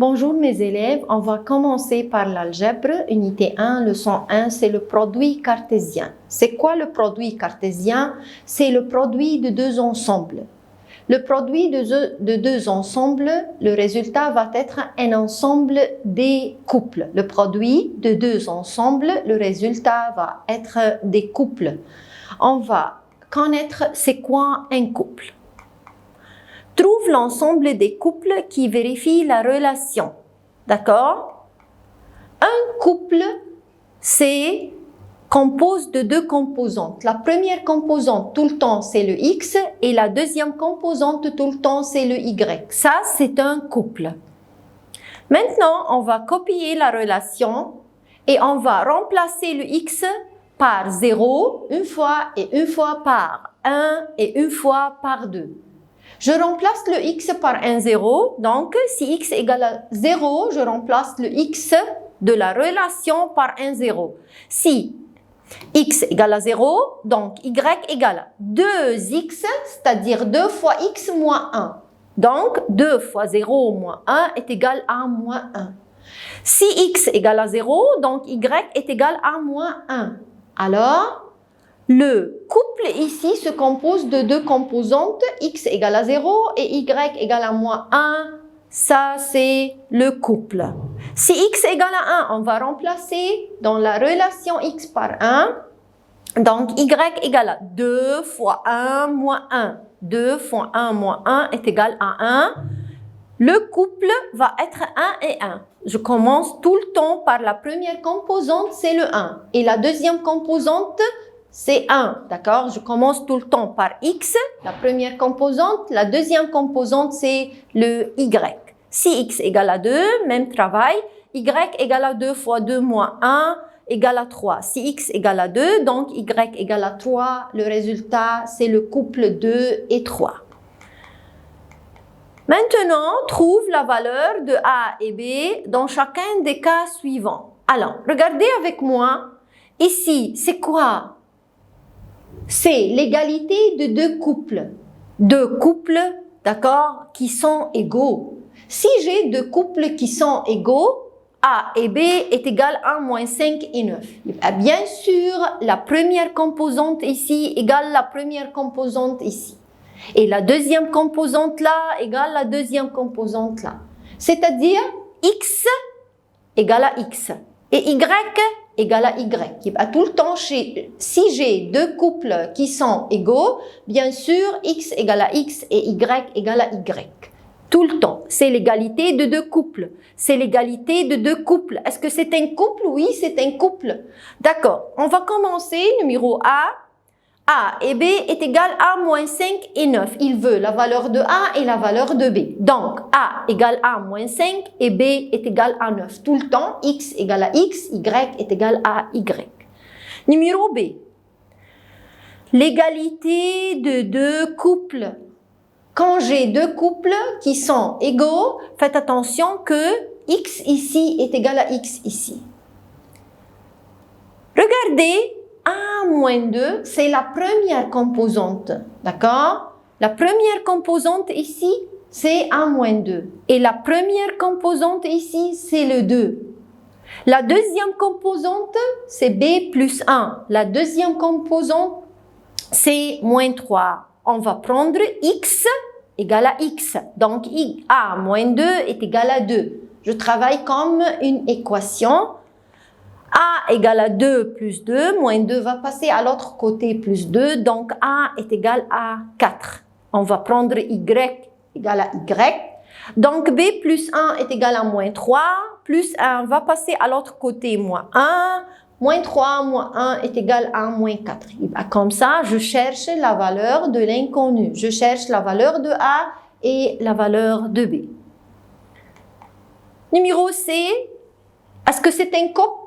Bonjour mes élèves, on va commencer par l'algèbre, unité 1, leçon 1, c'est le produit cartésien. C'est quoi le produit cartésien? C'est le produit de deux ensembles. Le produit de deux ensembles, le résultat va être un ensemble des couples. Le produit de deux ensembles, le résultat va être des couples. On va connaître c'est quoi un couple. Trouve l'ensemble des couples qui vérifient la relation. D'accord? Un couple, compose de deux composantes. La première composante, tout le temps, c'est le X et la deuxième composante, tout le temps, c'est le Y. Ça, c'est un couple. Maintenant, on va copier la relation et on va remplacer le X par 0 une fois et une fois par 1 et une fois par 2. Je remplace le x par un 0, donc si x égale à 0, je remplace le x de la relation par un 0. Si x égale à 0, donc y égale à 2x, c'est-à-dire 2 fois x moins 1. Donc 2 fois 0 moins 1 est égal à moins 1. Si x égale à 0, donc y est égal à moins 1. Alors, le couple ici se compose de deux composantes, x égale à 0 et y égale à moins 1. Ça, c'est le couple. Si x égale à 1, on va remplacer dans la relation x par 1. Donc, y égale à 2 fois 1 moins 1. 2 fois 1 moins 1 est égal à 1. Le couple va être 1 et 1. Je commence tout le temps par la première composante, c'est le 1. Et la deuxième composante, c'est 1, d'accord? Je commence tout le temps par x, la première composante. La deuxième composante, c'est le y. Si x égale à 2, même travail. Y égale à 2 fois 2 moins 1 égale à 3. Si x égale à 2, donc y égale à 3. Le résultat, c'est le couple 2 et 3. Maintenant, trouve la valeur de A et B dans chacun des cas suivants. Alors, regardez avec moi. Ici, c'est quoi? C'est l'égalité de deux couples. Deux couples, d'accord, qui sont égaux. Si j'ai deux couples qui sont égaux, A et B est égal à moins 5 et 9. Bien sûr, la première composante ici égale la première composante ici. Et la deuxième composante là égale la deuxième composante là. C'est-à-dire x égale à x et y égale à y. Tout le temps, si j'ai deux couples qui sont égaux, bien sûr, x égale à x et y égale à y. Tout le temps. C'est l'égalité de deux couples. C'est l'égalité de deux couples. Est-ce que c'est un couple? Oui, c'est un couple. D'accord. On va commencer. Numéro A. A et B est égal à moins 5 et 9. Il veut la valeur de A et la valeur de B. Donc, A égale à moins 5 et B est égal à 9. Tout le temps, x égale à x, y est égal à y. Numéro B. L'égalité de deux couples. Quand j'ai deux couples qui sont égaux, faites attention que x ici est égal à x ici. Regardez. A moins 2, c'est la première composante, d'accord? La première composante ici, c'est A moins 2. Et la première composante ici, c'est le 2. La deuxième composante, c'est B plus 1. La deuxième composante, c'est moins 3. On va prendre x égale à x. Donc, A moins 2 est égal à 2. Je travaille comme une équation. A égale à 2 plus 2, moins 2 va passer à l'autre côté plus 2, donc A est égal à 4. On va prendre Y égale à Y. Donc B plus 1 est égal à moins 3, plus 1 va passer à l'autre côté moins 1, moins 3 moins 1 est égal à moins 4. Comme ça, je cherche la valeur de l'inconnu. Je cherche la valeur de A et la valeur de B. Numéro C, est-ce que c'est un couple?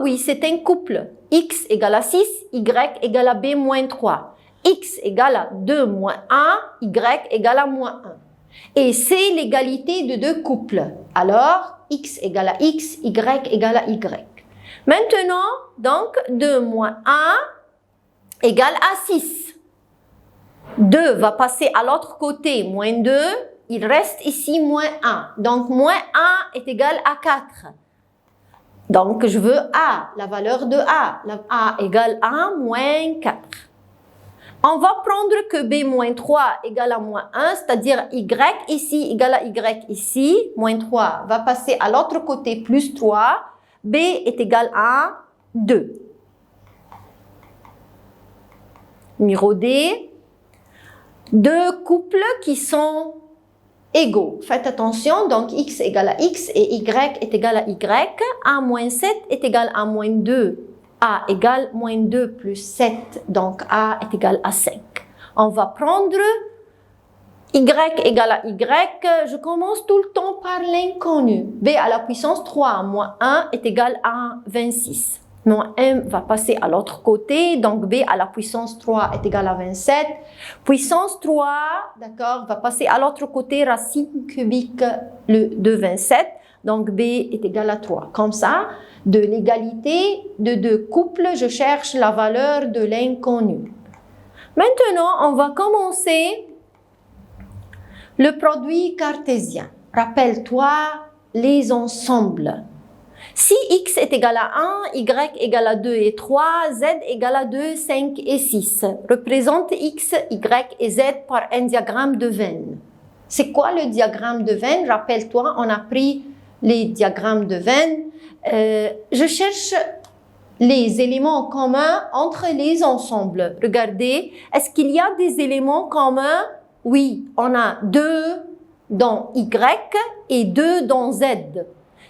Oui, c'est un couple. X égale à 6, Y égale à B moins 3. X égale à 2 moins 1, Y égale à moins 1. Et c'est l'égalité de deux couples. Alors, X égale à X, Y égale à Y. Maintenant, donc, 2 moins 1 égale à 6. 2 va passer à l'autre côté, moins 2. il reste ici moins 1. Donc, moins 1 est égal à 4. Donc, je veux A, la valeur de A. La A égale à moins 4. On va prendre que B moins 3 égale à moins 1, c'est-à-dire Y ici égale à Y ici. Moins 3 va passer à l'autre côté plus 3. B est égal à 2. Numéro D. Deux couples qui sont égaux. Faites attention, donc X égale à X et Y est égal à Y. A moins 7 est égal à moins 2. A égale moins 2 plus 7, donc A est égal à 5. On va prendre Y égale à Y, je commence tout le temps par l'inconnu. B à la puissance 3 moins 1 est égal à 26. Moins 1 va passer à l'autre côté, donc B à la puissance 3 est égal à 27. Puissance 3, d'accord, va passer à l'autre côté, racine cubique de 27. Donc, B est égal à 3. Comme ça, de l'égalité de deux couples, je cherche la valeur de l'inconnu. Maintenant, on va commencer le produit cartésien. Rappelle-toi les ensembles. Si X est égal à 1, Y égale à 2 et 3, Z égale à 2, 5 et 6. Représente X, Y et Z par un diagramme de veine. C'est quoi le diagramme de veine? Rappelle-toi, on a pris les diagrammes de veine. Je cherche les éléments communs entre les ensembles. Regardez, est-ce qu'il y a des éléments communs? Oui, on a 2 dans Y et 2 dans Z.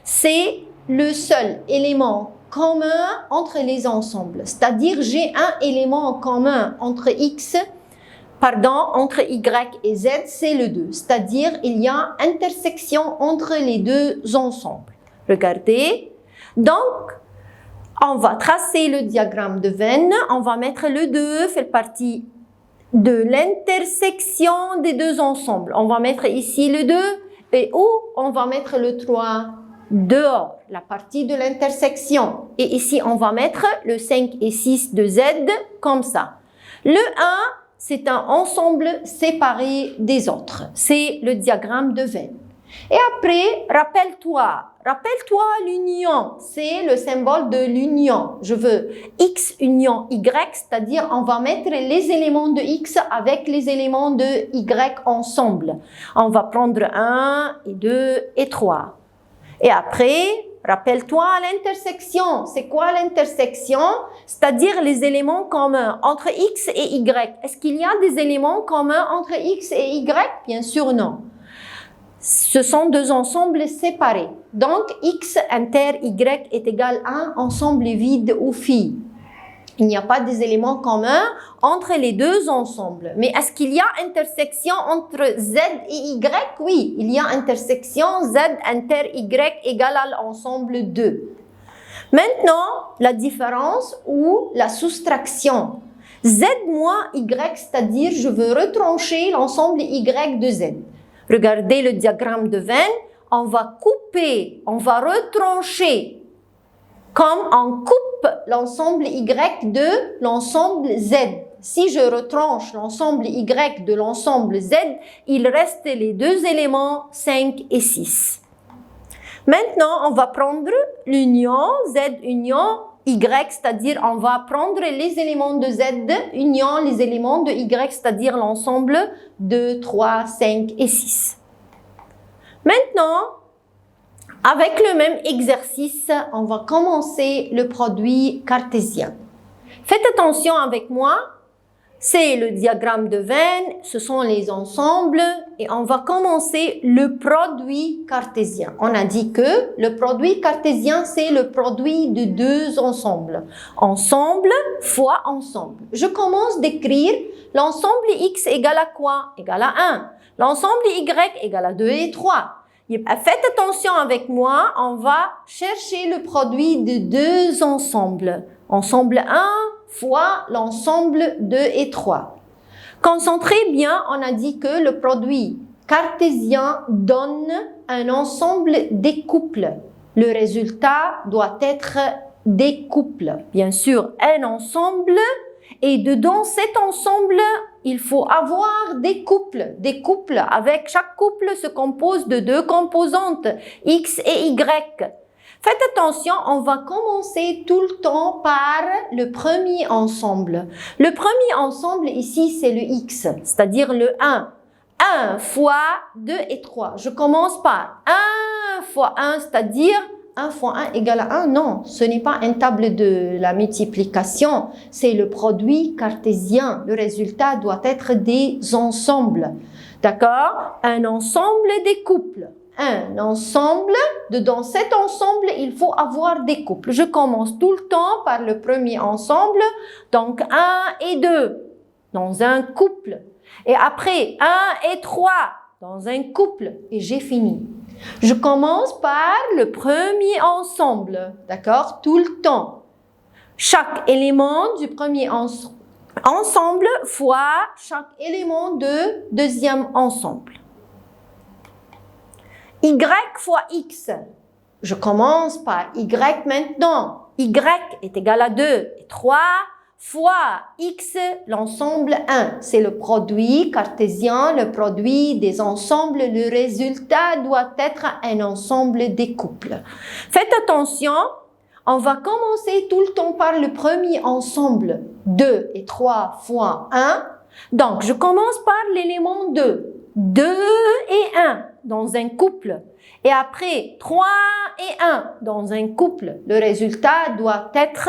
C'est le seul élément commun entre les ensembles. C'est-à-dire, j'ai un élément commun entre entre Y et Z, c'est le 2. C'est-à-dire, il y a intersection entre les deux ensembles. Regardez. Donc, on va tracer le diagramme de veine. On va mettre le 2, fait partie de l'intersection des deux ensembles. On va mettre ici le 2 et où on va mettre le 3 dehors, la partie de l'intersection. Et ici, on va mettre le 5 et 6 de Z comme ça. Le 1, c'est un ensemble séparé des autres. C'est le diagramme de veine. Et après, rappelle-toi l'union. C'est le symbole de l'union. Je veux X union Y, c'est-à-dire on va mettre les éléments de X avec les éléments de Y ensemble. On va prendre 1 et 2 et 3. Et après, rappelle-toi l'intersection. C'est quoi l'intersection? C'est-à-dire les éléments communs entre X et Y. Est-ce qu'il y a des éléments communs entre X et Y? Bien sûr, non. Ce sont deux ensembles séparés. Donc, X inter Y est égal à un ensemble vide ou phi. Il n'y a pas des éléments communs entre les deux ensembles. Mais est-ce qu'il y a intersection entre Z et Y? Oui, il y a intersection Z inter Y égale à l'ensemble 2. Maintenant, la différence ou la soustraction. Z moins Y, c'est-à-dire je veux retrancher l'ensemble Y de Z. Regardez le diagramme de veine. On va couper, on va retrancher comme on coupe l'ensemble Y de l'ensemble Z. Si je retranche l'ensemble Y de l'ensemble Z, il reste les deux éléments 5 et 6. Maintenant, on va prendre l'union Z union Y, c'est-à-dire on va prendre les éléments de Z union les éléments de Y, c'est-à-dire l'ensemble 2, 3, 5 et 6. Maintenant, avec le même exercice, on va commencer le produit cartésien. Faites attention avec moi, c'est le diagramme de veine, ce sont les ensembles et on va commencer le produit cartésien. On a dit que le produit cartésien, c'est le produit de deux ensembles. Ensemble fois ensemble. Je commence d'écrire l'ensemble X égale à quoi? Égale à 1. L'ensemble Y égale à 2 et 3. Faites attention avec moi, on va chercher le produit de deux ensembles. Ensemble 1 fois l'ensemble 2 et 3. Concentrez bien, on a dit que le produit cartésien donne un ensemble découple. Le résultat doit être découple. Bien sûr, un ensemble et dedans cet ensemble, il faut avoir des couples. Des couples avec chaque couple se compose de deux composantes, X et Y. Faites attention, on va commencer tout le temps par le premier ensemble. Le premier ensemble ici, c'est le X, c'est-à-dire le 1. 1 fois 2 et 3. Je commence par 1 fois 1, c'est-à-dire 1 fois 1 égale à 1. Non, ce n'est pas une table de la multiplication, c'est le produit cartésien. Le résultat doit être des ensembles. D'accord? Un ensemble des couples. Un ensemble, dans cet ensemble, il faut avoir des couples. Je commence tout le temps par le premier ensemble, donc 1 et 2 dans un couple. Et après, 1 et 3 dans un couple. Et j'ai fini. Je commence par le premier ensemble, d'accord? Tout le temps. Chaque élément du premier ensemble fois chaque élément du deuxième ensemble. Y fois X. Je commence par Y maintenant. Y est égal à 2 et 3 fois X, l'ensemble 1. C'est le produit cartésien, le produit des ensembles. Le résultat doit être un ensemble des couples. Faites attention, on va commencer tout le temps par le premier ensemble. 2 et 3 fois 1. Donc, je commence par l'élément 2. 2 et 1 dans un couple. Et après, 3 et 1 dans un couple. Le résultat doit être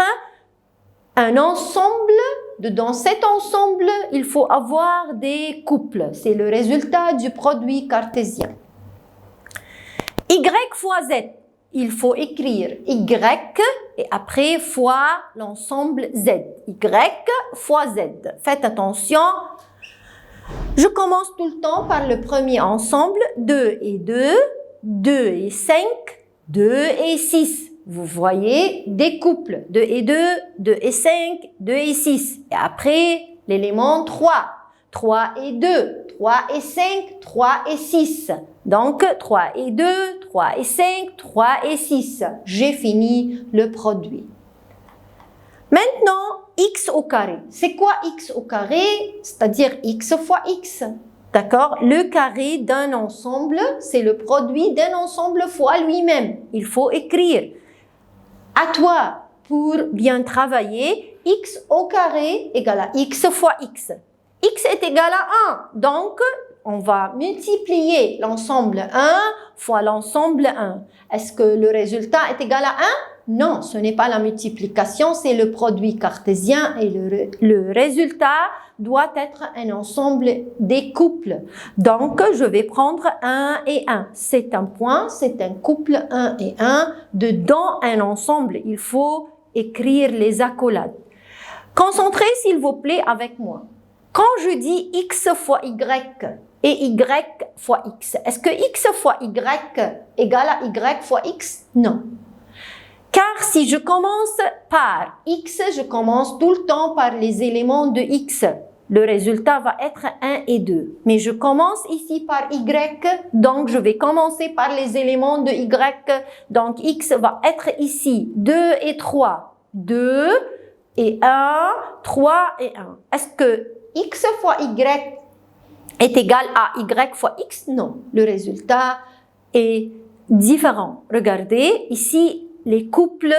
un ensemble. Dans cet ensemble, il faut avoir des couples. C'est le résultat du produit cartésien. Y fois Z. Il faut écrire Y et après fois l'ensemble Z. Y fois Z. Faites attention. Je commence tout le temps par le premier ensemble, 2 et 2, 2 et 5, 2 et 6. Vous voyez des couples, 2 et 2, 2 et 5, 2 et 6. Et après, l'élément 3, 3 et 2, 3 et 5, 3 et 6. Donc, 3 et 2, 3 et 5, 3 et 6. J'ai fini le produit. Maintenant, X au carré. C'est quoi X au carré? C'est-à-dire X fois X. D'accord? Le carré d'un ensemble, c'est le produit d'un ensemble fois lui-même. Il faut écrire. À toi, pour bien travailler, X au carré égale à X fois X. X est égal à 1. Donc, on va multiplier l'ensemble 1 fois l'ensemble 1. Est-ce que le résultat est égal à 1? Non, ce n'est pas la multiplication, c'est le produit cartésien et le résultat doit être un ensemble des couples. Donc, je vais prendre 1 et 1. C'est un point, c'est un couple 1 et 1. Dedans un ensemble, il faut écrire les accolades. Concentrez, s'il vous plaît, avec moi. Quand je dis X fois Y et Y fois X, est-ce que X fois Y égale à Y fois X? Non. Car si je commence par X, je commence tout le temps par les éléments de X. Le résultat va être 1 et 2. Mais je commence ici par Y, donc je vais commencer par les éléments de Y. Donc X va être ici 2 et 3. 2 et 1, 3 et 1. Est-ce que X fois Y est égal à Y fois X? Non. Le résultat est différent. Regardez, ici, les couples,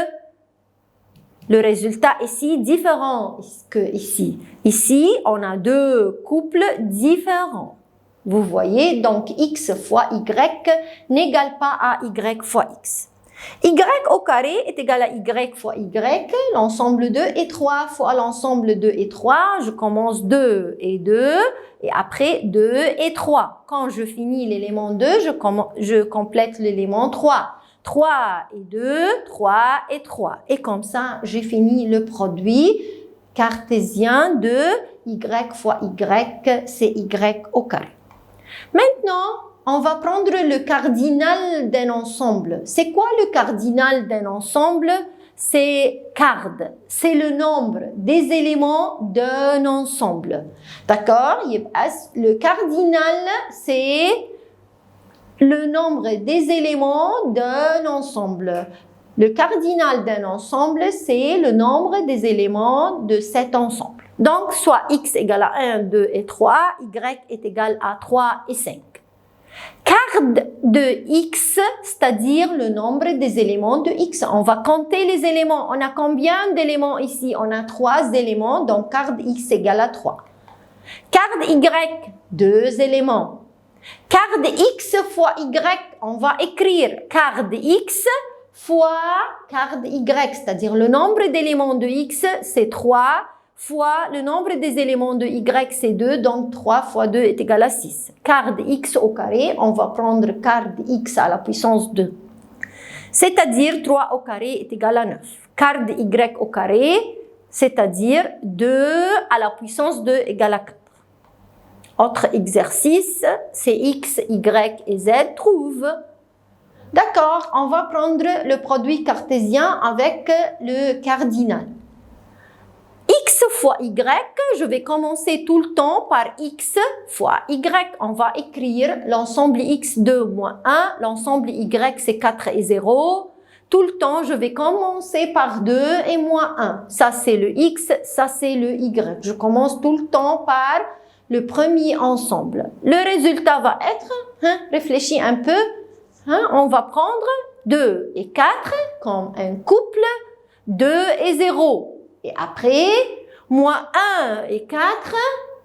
le résultat ici différent que ici. Ici, on a deux couples différents. Vous voyez, donc X fois Y n'égale pas à Y fois X. Y au carré est égal à Y fois Y, l'ensemble 2 et 3 fois l'ensemble 2 et 3. Je commence 2 et 2 et après 2 et 3. Quand je finis l'élément 2, je complète l'élément 3. 3 et 2, 3 et 3. Et comme ça, j'ai fini le produit cartésien de Y fois Y, c'est Y au carré. Maintenant, on va prendre le cardinal d'un ensemble. C'est quoi le cardinal d'un ensemble? C'est card, c'est le nombre des éléments d'un ensemble. D'accord? Le cardinal, c'est le nombre des éléments d'un ensemble. Le cardinal d'un ensemble, c'est le nombre des éléments de cet ensemble. Donc, soit x égale à 1, 2 et 3, y est égal à 3 et 5. Quart de x, c'est-à-dire le nombre des éléments de x. On va compter les éléments. On a combien d'éléments ici? On a 3 éléments, donc quart de x égale à 3. Quart de y, 2 éléments. Quart de x fois y, on va écrire quart de x fois quart de y, c'est-à-dire le nombre d'éléments de x, c'est 3, fois le nombre des éléments de y, c'est 2, donc 3 fois 2 est égal à 6. Quart de x au carré, on va prendre quart de x à la puissance 2. C'est-à-dire 3 au carré est égal à 9. Quart de y au carré, c'est-à-dire 2 à la puissance 2 égale à 4. Autre exercice, c'est x, y et z trouvent. D'accord, on va prendre le produit cartésien avec le cardinal. X fois y, je vais commencer tout le temps par x fois y. On va écrire l'ensemble x 2 moins 1, l'ensemble y c'est 4 et 0. Tout le temps, je vais commencer par 2 et moins 1. Ça c'est le x, ça c'est le y. Je commence tout le temps par le premier ensemble. Le résultat va être, réfléchis un peu, on va prendre 2 et 4 comme un couple, 2 et 0. Et après, moins 1 et 4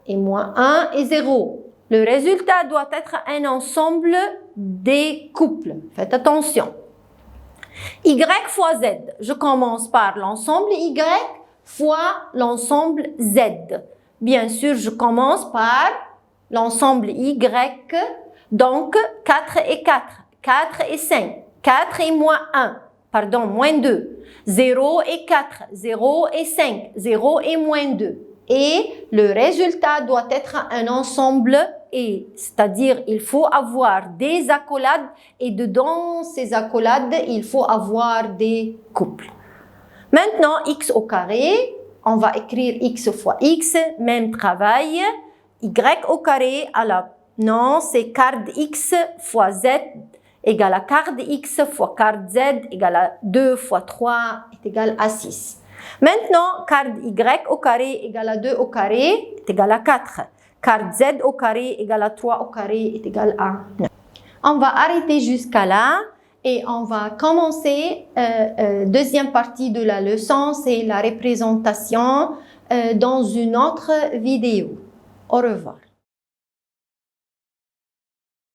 et moins 1 et 0. Le résultat doit être un ensemble des couples. Faites attention. Y fois Z. Je commence par l'ensemble Y fois l'ensemble Z. Bien sûr, je commence par l'ensemble Y. Donc, 4 et 4. 4 et 5. 4 et moins 1. Pardon, moins 2. 0 et 4. 0 et 5. 0 et moins 2. Et le résultat doit être un ensemble et, c'est-à-dire il faut avoir des accolades et dedans ces accolades, il faut avoir des couples. Maintenant, x au carré, on va écrire x fois x, même travail. Y au carré, non, c'est quart de x fois z égale à quart de x fois quart de z égale à 2 fois 3 est égal à 6. Maintenant, quart de y au carré égale à 2 au carré est égal à 4. Quart de z au carré égale à 3 au carré est égal à 9. On va arrêter jusqu'à là et on va commencer deuxième partie de la leçon, c'est la représentation dans une autre vidéo. Au revoir.